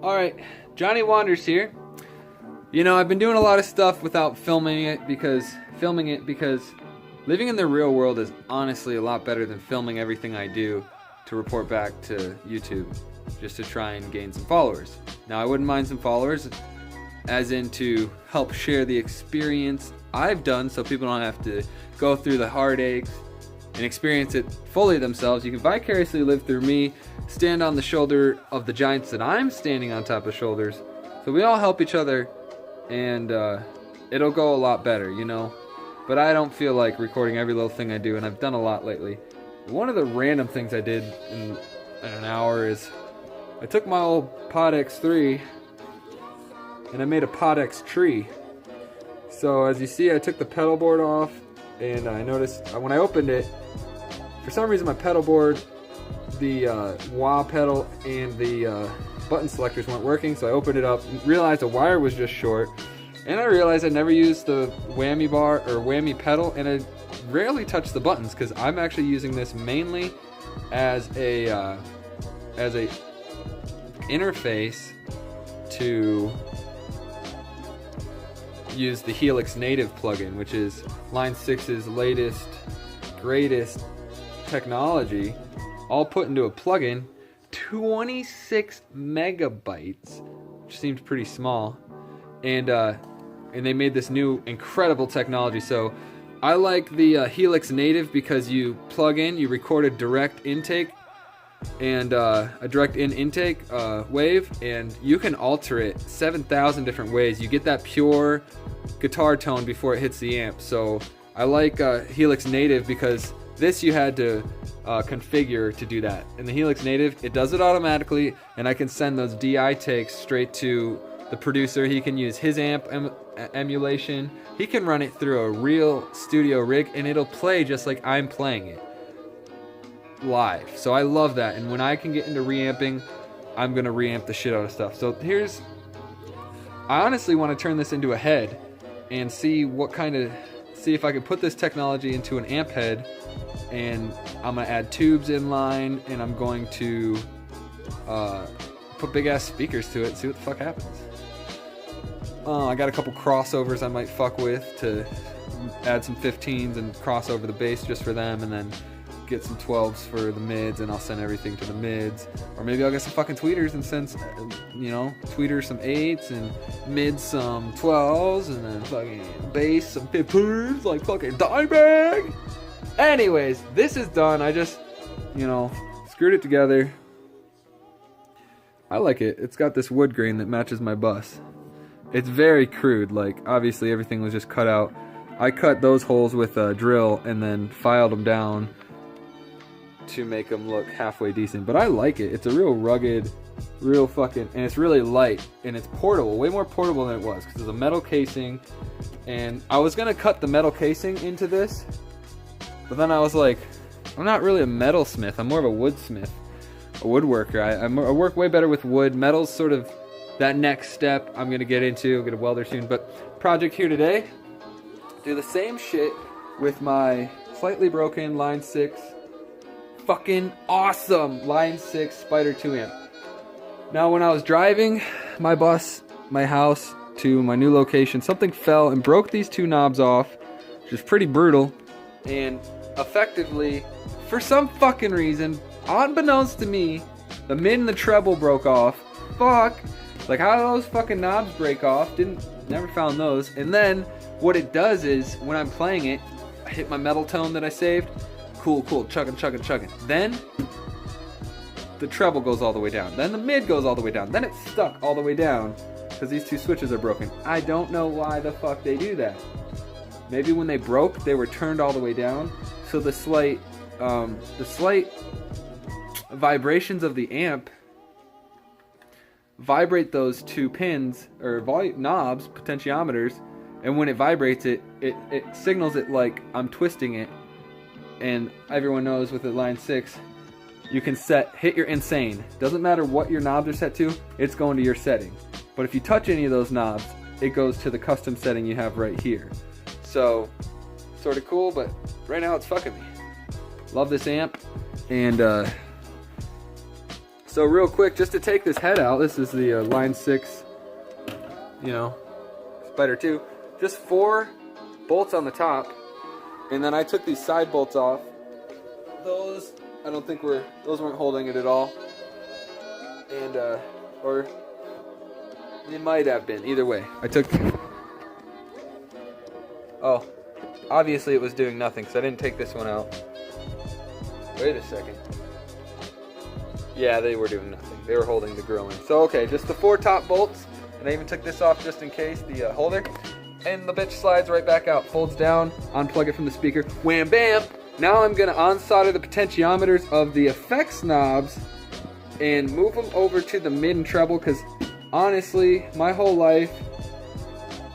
Alright, Johnny Wanders here. You know, I've been doing a lot of stuff without filming it because living in the real world is honestly a lot better than filming everything I do to report back to YouTube just to try and gain some followers. Now, I wouldn't mind some followers, as in to help share the experience I've done so people don't have to go through the heartaches and experience it fully themselves. You can vicariously live through me, stand on the shoulder of the giants that I'm standing on top of shoulders. So we all help each other, and it'll go a lot better, you know. But I don't feel like recording every little thing I do, and I've done a lot lately. One of the random things I did in an hour is I took my old Pod X3 and I made a Pod X tree. So as you see, I took the pedal board off, and I noticed when I opened it, for some reason my pedal board, the wah pedal and the button selectors weren't working. So I opened it up and realized the wire was just short, and I realized I never used the whammy bar or whammy pedal, and I rarely touch the buttons because I'm actually using this mainly as a interface to use the Helix native plugin, which is Line 6's latest, greatest technology, all put into a plugin. 26 megabytes, which seems pretty small, and they made this new incredible technology. So I like the Helix native because you plug in, you record a direct intake and a direct in intake wave, and you can alter it 7,000 different ways. You get that pure guitar tone before it hits the amp. So I like Helix native because this you had to configure to do that. In the Helix native, it does it automatically, and I can send those DI takes straight to the producer. He can use his amp emulation. He can run it through a real studio rig, and it'll play just like I'm playing it live. So I love that, and when I can get into reamping, I'm gonna reamp the shit out of stuff. So I honestly want to turn this into a head and see if I can put this technology into an amp head, and I'm gonna add tubes in line, and I'm going to put big ass speakers to it and see what the fuck happens. I got a couple crossovers I might fuck with to add some 15s and cross over the bass just for them, and then get some 12s for the mids, and I'll send everything to the mids. Or maybe I'll get some fucking tweeters and send, tweeters some 8s and mids some 12s, and then fucking bass some 15s like fucking Dimebag. Anyways, this is done. I just, screwed it together. I like it. It's got this wood grain that matches my bus. It's very crude. Like, obviously everything was just cut out. I cut those holes with a drill and then filed them down to make them look halfway decent. But I like it. It's a real rugged, and it's really light, and it's portable, way more portable than it was, because it's a metal casing. And I was gonna cut the metal casing into this, but then I was like, I'm not really a metalsmith. I'm more of a woodsmith, a woodworker. I work way better with wood. Metal's sort of that next step I'm gonna get into. I'll get a welder soon. But project here today, do the same shit with my slightly broken Line 6, fucking awesome Line 6 Spider 2 amp. Now, when I was driving my house to my new location, something fell and broke these two knobs off, which is pretty brutal. And effectively, for some fucking reason, unbeknownst to me, the mid and the treble broke off. Fuck. Like, how do those fucking knobs break off? Never found those. And then what it does is, when I'm playing it, I hit my metal tone that I saved. Cool, chugging. Then the treble goes all the way down. Then the mid goes all the way down. Then it's stuck all the way down because these two switches are broken. I don't know why the fuck they do that. Maybe when they broke, they were turned all the way down, so the slight vibrations of the amp vibrate those two pins or knobs, potentiometers, and when it vibrates it signals it like I'm twisting it. And everyone knows with the Line 6, you can hit your insane. Doesn't matter what your knobs are set to, it's going to your setting. But if you touch any of those knobs, it goes to the custom setting you have right here. So, sort of cool, but right now it's fucking me. Love this amp, and So real quick, just to take this head out, this is the line 6, you know, Spider 2. Just 4 bolts on the top, and then I took these side bolts off. Those, I don't think those weren't holding it at all. And, or it might have been, either way. I took, oh, obviously it was doing nothing, so I didn't take this one out. Wait a second. Yeah, they were doing nothing. They were holding the grill in. So, okay, just the 4 top bolts, and I even took this off just in case, the holder. And the bitch slides right back out, folds down, unplug it from the speaker, wham bam! Now I'm gonna unsolder the potentiometers of the effects knobs and move them over to the mid and treble, because honestly, my whole life,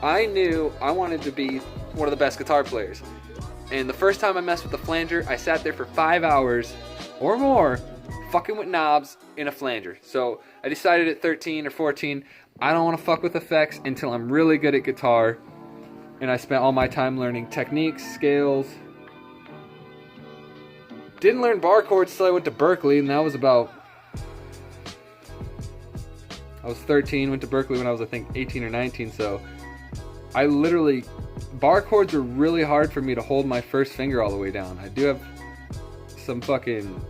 I knew I wanted to be one of the best guitar players. And the first time I messed with the flanger, I sat there for 5 hours or more fucking with knobs in a flanger. So I decided at 13 or 14, I don't want to fuck with effects until I'm really good at guitar. And I spent all my time learning techniques, scales. Didn't learn bar chords till I went to Berkeley, and that was about, I was 13, went to Berkeley when I was, I think, 18 or 19, so I literally, bar chords were really hard for me to hold my first finger all the way down. I do have some fucking,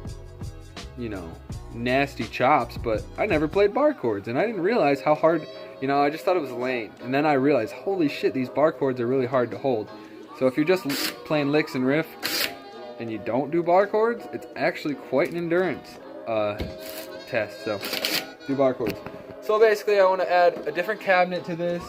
you know, nasty chops, but I never played bar chords, and I didn't realize how hard, you know, I just thought it was lame. And then I realized, holy shit, these bar chords are really hard to hold. So if you're just playing licks and riff, and you don't do bar chords, it's actually quite an endurance test, so do bar chords. So basically I want to add a different cabinet to this.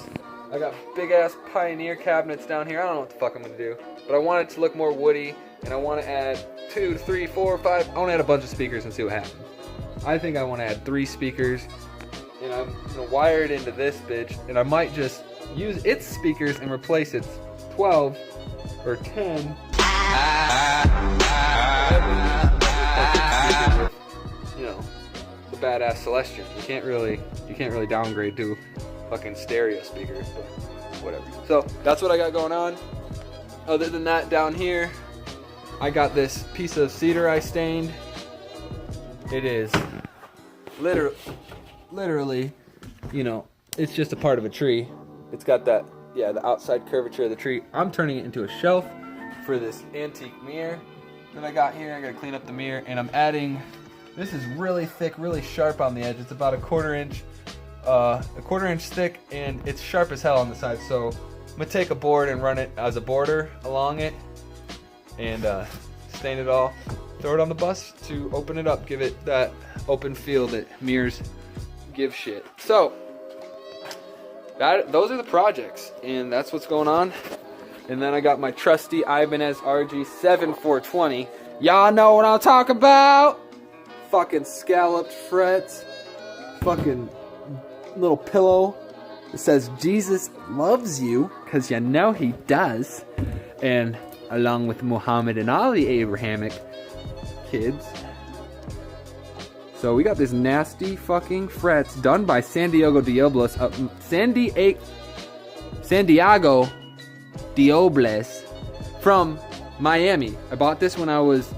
I got big ass Pioneer cabinets down here. I don't know what the fuck I'm going to do, but I want it to look more woody, and I want to add 2, 3, 4, 5, I want to add a bunch of speakers and see what happens. I think I want to add 3 speakers, and I'm going to wire it into this bitch, and I might just use its speakers and replace its 12 or 10 with, you know, the badass Celestion. You can't really downgrade to fucking stereo speakers, but whatever. So that's what I got going on. Other than that, down here I got this piece of cedar I stained. It is literally, you know, it's just a part of a tree. It's got that, yeah, the outside curvature of the tree. I'm turning it into a shelf for this antique mirror that I got here. I gotta clean up the mirror, and I'm adding, this is really thick, really sharp on the edge. It's about a quarter inch thick, and it's sharp as hell on the side. So I'm gonna take a board and run it as a border along it, and stain it all, throw it on the bus to open it up, give it that open feel that mirrors give shit. So those are the projects, and that's what's going on. And then I got my trusty Ibanez RG7420. Y'all know what I'm talking about. Fucking scalloped frets, fucking little pillow that says Jesus loves you, because you know he does. And along with Muhammad and all the Abrahamic kids. So we got this nasty fucking frets done by San Diego Diablos, San Diego Diablos from Miami. I bought this when I was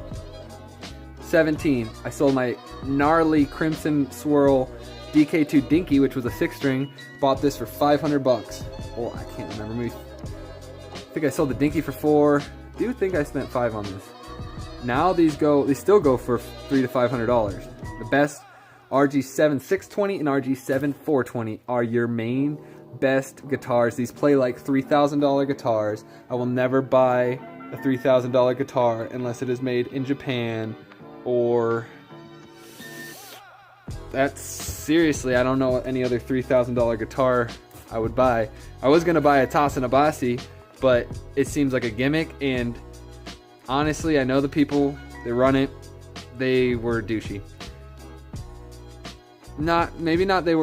17. I sold my gnarly Crimson Swirl DK2 Dinky, which was a 6-string. Bought this for $500. Oh, I can't remember. Maybe, I think I sold the Dinky for $4. I do think I spent $5 on this. Now they still go for $300 to $500. The best RG7 620 and RG7 420 are your main best guitars. These play like $3,000 guitars. I will never buy a $3,000 guitar unless it is made in Japan, or that's seriously, I don't know any other $3,000 guitar I would buy. I was gonna buy a Tossin Abasi, but it seems like a gimmick, and honestly, I know the people that run it, they were douchey. Maybe they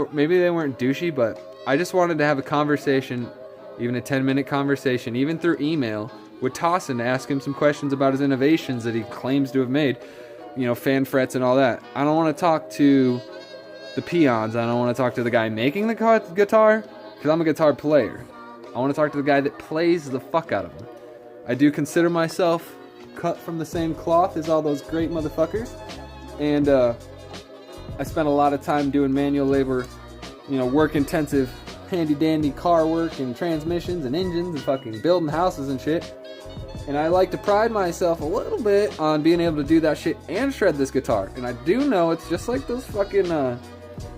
weren't douchey, but I just wanted to have a conversation, even a 10-minute conversation, even through email, with Tossin to ask him some questions about his innovations that he claims to have made, you know, fan frets and all that. I don't want to talk to the peons. I don't want to talk to the guy making the guitar, because I'm a guitar player. I want to talk to the guy that plays the fuck out of them. I do consider myself cut from the same cloth as all those great motherfuckers, and I spent a lot of time doing manual labor, you know, work intensive, handy dandy car work and transmissions and engines and fucking building houses and shit. And I like to pride myself a little bit on being able to do that shit and shred this guitar. And I do know it's just like those fucking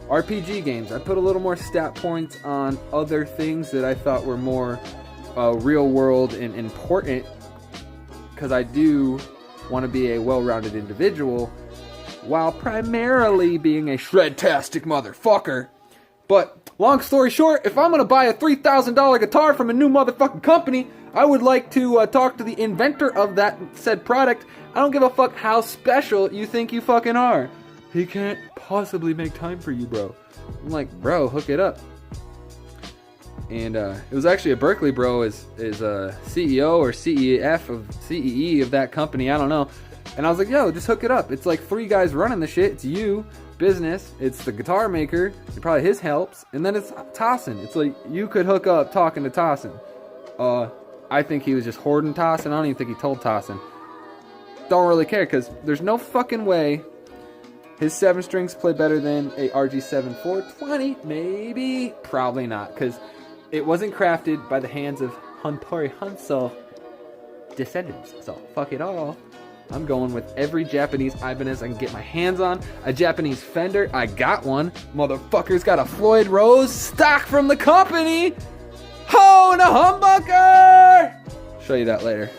RPG games. I put a little more stat points on other things that I thought were more real world and important, because I do want to be a well-rounded individual while primarily being a shred-tastic motherfucker. But long story short, if I'm going to buy a $3,000 guitar from a new motherfucking company, I would like to talk to the inventor of that said product. I don't give a fuck how special you think you fucking are. He can't possibly make time for you, bro. I'm like, bro, hook it up. And it was actually a Berkeley bro is a CEO or CEE of that company, I don't know. And I was like, yo, just hook it up. It's like 3 guys running the shit. It's you, business, it's the guitar maker, and probably his helps, and then it's Tossin. It's like you could hook up talking to Tossin. I think he was just hoarding Tossin. I don't even think he told Tossin. Don't really care, because there's no fucking way his 7 strings play better than a RG7 420. Maybe, probably not, because it wasn't crafted by the hands of Hattori Hanzo descendants. So fuck it all. I'm going with every Japanese Ibanez I can get my hands on. A Japanese Fender, I got one. Motherfucker's got a Floyd Rose stock from the company. Ho, and a humbucker! Show you that later.